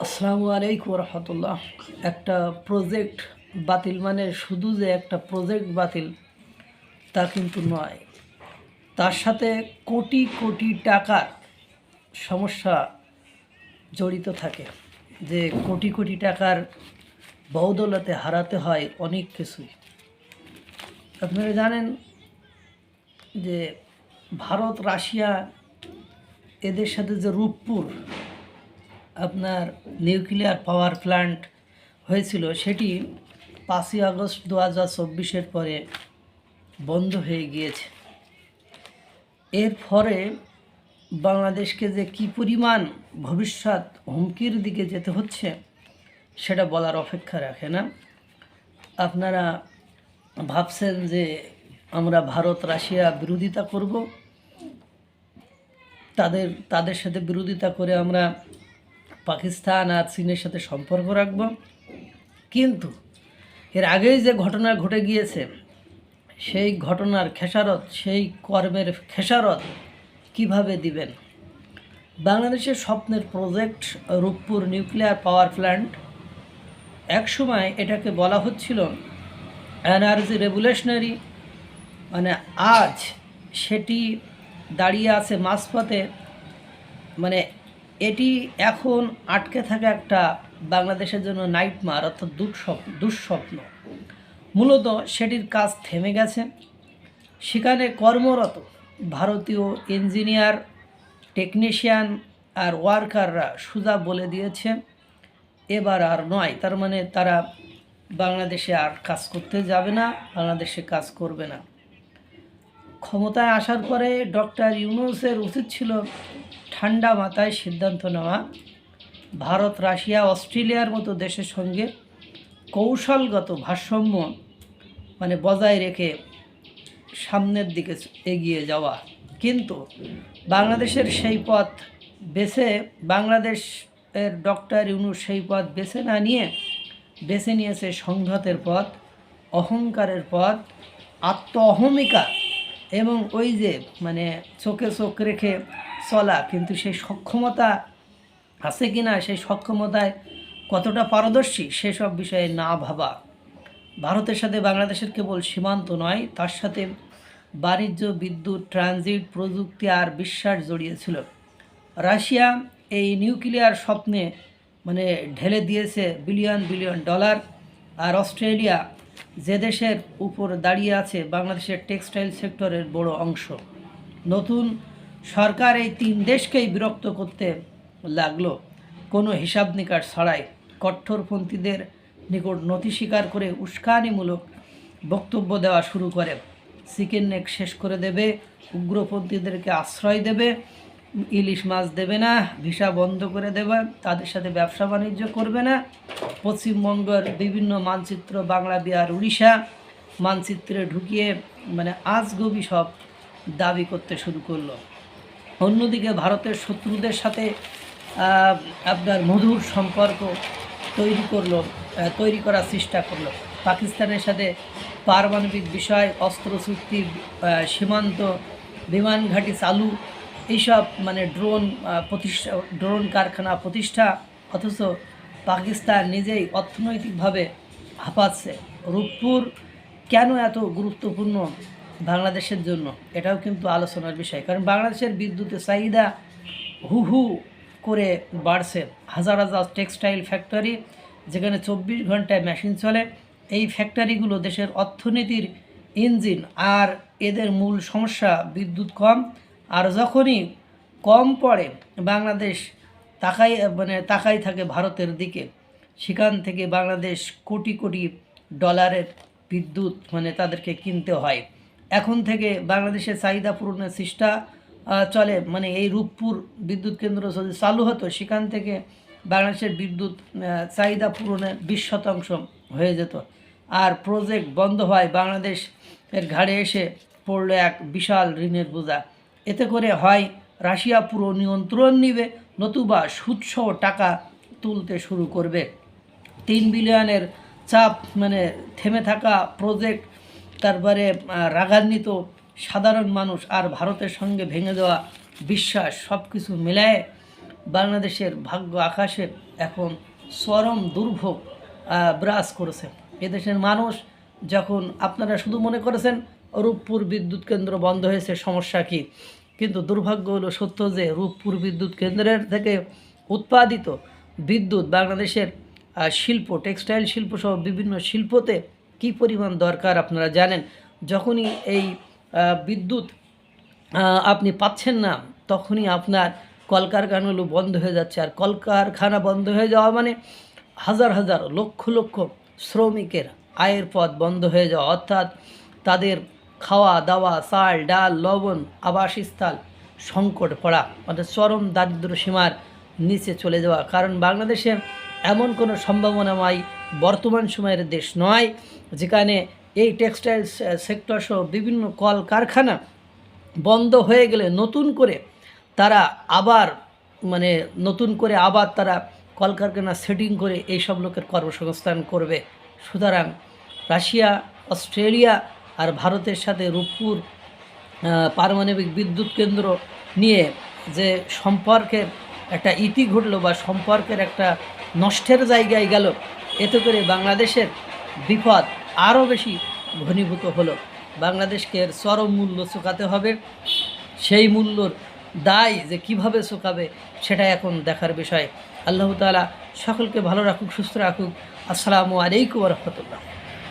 আসসালামু আলাইকুম রহমতুল্লাহ। একটা প্রজেক্ট বাতিল মানে শুধু যে একটা প্রজেক্ট বাতিল তা কিন্তু নয়, তার সাথে কোটি কোটি টাকার সমস্যা জড়িত থাকে। যে কোটি কোটি টাকার বদৌলতে হারাতে হয় অনেক কিছুই। আপনারা জানেন যে ভারত রাশিয়া এদের সাথে যে রূপপুর আপনার নিউক্লিয়ার পাওয়ার প্ল্যান্ট হয়েছিল, সেটি 5ই আগস্ট 2024 পরে বন্ধ হয়ে গিয়েছে। এর ফলে বাংলাদেশকে যে কী পরিমাণ ভবিষ্যৎ হুমকির দিকে যেতে হচ্ছে সেটা বলার অপেক্ষা রাখে না। আপনারা ভাবছেন যে আমরা ভারত রাশিয়া বিরোধিতা করব, তাদের সাথে বিরোধিতা করে আমরা পাকিস্তান আর চীনের সাথে সম্পর্ক রাখব, কিন্তু এর আগেই যে ঘটনা ঘটে গিয়েছে সেই ঘটনার খেসারত, সেই কর্মের খেসারত কিভাবে দিবেন? বাংলাদেশের স্বপ্নের project Rooppur nuclear power plant, একসময় এটাকে বলা হচ্ছিল এনার্জি রেভলিউশনারি, মানে আজ সেটি দাঁড়িয়ে আছে মাঝপথে। মানে এটি এখন আটকে থাকা একটা বাংলাদেশের জন্য নাইটমার, অর্থাৎ দুঃস্বপ্ন। মূলত সেটির কাজ থেমে গেছে। সেখানে কর্মরত ভারতীয় ইঞ্জিনিয়ার, টেকনিশিয়ান আর ওয়ার্কাররা সোজা বলে দিয়েছে এবার আর নয়। তার মানে তারা বাংলাদেশে আর কাজ করতে যাবে না, বাংলাদেশে কাজ করবে না। ক্ষমতায় আসার পরে ডক্টর ইউনূসের উচিত ছিল ঠান্ডা মাথায় সিদ্ধান্ত নেওয়া, ভারত রাশিয়া অস্ট্রেলিয়ার মতো দেশের সঙ্গে কৌশলগত ভারসাম্য মানে বজায় রেখে সামনের দিকে এগিয়ে যাওয়া। কিন্তু বাংলাদেশের সেই পথ বাংলাদেশের ডক্টর ইউনূস সেই পথ বেছে নিয়েছে সংঘাতের পথ, অহংকারের পথ, আত্ম-অহমিকা এবং ওই যে মানে চোখে চোখ রেখে চলা। কিন্তু সেই সক্ষমতা আছে কি না, সেই সক্ষমতায় কতটা পারদর্শী সেসব বিষয়ে না ভাবা। ভারতের সাথে বাংলাদেশের কেবল সীমান্ত নয়, তার সাথে বাণিজ্য, বিদ্যুৎ, ট্রানজিট, প্রযুক্তি আর বিশ্বাস জড়িয়েছিল। রাশিয়া এই নিউক্লিয়ার স্বপ্নে মানে ঢেলে দিয়েছে বিলিয়ন বিলিয়ন ডলার। আর অস্ট্রেলিয়া যে দেশের উপর দাঁড়িয়ে আছে বাংলাদেশের টেক্সটাইল সেক্টরের বড় অংশ। নতুন সরকার এই 3 দেশকেই বিরক্ত করতে লাগলো কোনো হিসাব নিকাশ ছাড়াই। কট্টরপন্থীদের নিকট নথি স্বীকার করে উস্কানিমূলক বক্তব্য দেওয়া শুরু করে। চিকেন নেক শেষ করে দেবে, উগ্রপন্থীদেরকে আশ্রয় দেবে, ইলিশ মাছ দেবে না, ভিসা বন্ধ করে দেবে, তাদের সাথে ব্যবসা বাণিজ্য করবে না। পশ্চিমবঙ্গের বিভিন্ন মানচিত্র বাংলা, বিহার, উড়িষ্যা মানচিত্রে ঢুকিয়ে মানে আজগবি সব দাবি করতে শুরু করলো। অন্যদিকে ভারতের শত্রুদের সাথে আপনার মধুর সম্পর্ক তৈরি করার চেষ্টা করলো। পাকিস্তানের সাথে পারমাণবিক বিষয়, অস্ত্র চুক্তি, সীমান্ত বিমান ঘাঁটি চালু, এইসব মানে ড্রোন কারখানা প্রতিষ্ঠা। অথচ পাকিস্তান নিজেই অর্থনৈতিকভাবে হাঁপাচ্ছে। রূপপুর কেন এত গুরুত্বপূর্ণ বাংলাদেশের জন্য, এটাও কিন্তু আলোচনার বিষয়। কারণ বাংলাদেশের বিদ্যুতের চাহিদা হু হু করে বাড়ছে। হাজার হাজার টেক্সটাইল ফ্যাক্টরি, যেখানে 24 ঘন্টায় মেশিন চলে। এই ফ্যাক্টরিগুলো দেশের অর্থনীতির ইঞ্জিন, আর এদের মূল সমস্যা বিদ্যুৎ কম। আর যখনই কম পড়ে বাংলাদেশ তাকাই থাকে ভারতের দিকে। সেখান থেকে বাংলাদেশ কোটি কোটি ডলারের বিদ্যুৎ তাদেরকে কিনতে হয়। এখন থেকে বাংলাদেশের চাহিদা পূরণের চেষ্টা চলে। এই রূপপুর বিদ্যুৎ কেন্দ্র যদি চালু হতো, সেখান থেকে বাংলাদেশের বিদ্যুৎ চাহিদা পূরণের 20% হয়ে যেত। আর প্রজেক্ট বন্ধ হয়, বাংলাদেশের ঘাড়ে এসে পড়লো এক বিশাল ঋণের বোঝা। এতে করে হয় রাশিয়া পুরো নিয়ন্ত্রণ নিবে, নতুবা সুদসহ টাকা তুলতে শুরু করবে। 3 বিলিয়নের চাপ থেমে থাকা প্রজেক্ট, তারপরে রাগান্বিত সাধারণ মানুষ আর ভারতের সঙ্গে ভেঙে দেওয়া বিশ্বাস, সব কিছু মিলায়ে বাংলাদেশের ভাগ্য আকাশে এখন চরম দুর্ভোগ বিরাজ করেছে। এদেশের মানুষ যখন আপনারা শুধু মনে করেছেন রূপপুর বিদ্যুৎ কেন্দ্র বন্ধ হয়েছে, সমস্যা কী, কিন্তু দুর্ভাগ্য হলো সত্য যে রূপপুর বিদ্যুৎ কেন্দ্রের থেকে উৎপাদিত বিদ্যুৎ বাংলাদেশের শিল্প, টেক্সটাইল শিল্প সহ বিভিন্ন শিল্পতে কী পরিমাণ দরকার আপনারা জানেন। যখনই এই বিদ্যুৎ আপনি পাচ্ছেন না, তখনই আপনার কলকারখানাগুলো বন্ধ হয়ে যাচ্ছে। আর কলকারখানা বন্ধ হয়ে যাওয়া মানে হাজার হাজার লক্ষ লক্ষ শ্রমিকের আয়ের পথ বন্ধ হয়ে যাওয়া, অর্থাৎ তাদের খাওয়া দাওয়া, চাল ডাল লবণ আবাসস্থল সংকট পড়া, অর্থাৎ চরম দারিদ্র্য সীমার নিচে চলে যাওয়া। কারণ বাংলাদেশে এমন কোনো সম্ভাবনাময় বর্তমান সময়ের দেশ নয় যেখানে এই টেক্সটাইল সেক্টর সহ বিভিন্ন কলকারখানা বন্ধ হয়ে গেলে নতুন করে তারা আবার তারা কলকারখানা সেটিং করে এইসব লোকের কর্মসংস্থান করবে। সুতরাং রাশিয়া, অস্ট্রেলিয়া আর ভারতের সাথে রূপপুর পারমাণবিক বিদ্যুৎ কেন্দ্র নিয়ে যে সম্পর্কের একটা ইতি ঘটল বা সম্পর্কের একটা নষ্টের জায়গায় গেল, এতে করে বাংলাদেশের বিপদ আরও বেশি ঘনীভূত হলো। বাংলাদেশকে এর চরম মূল্য চুকাতে হবে। সেই মূল্যর দায় যে কিভাবে চুকাবে সেটা এখন দেখার বিষয়। আল্লাহ তাআলা সকলকে ভালো রাখুক, সুস্থ রাখুক। আসসালামু আলাইকুম ওয়া রাহমাতুল্লাহ।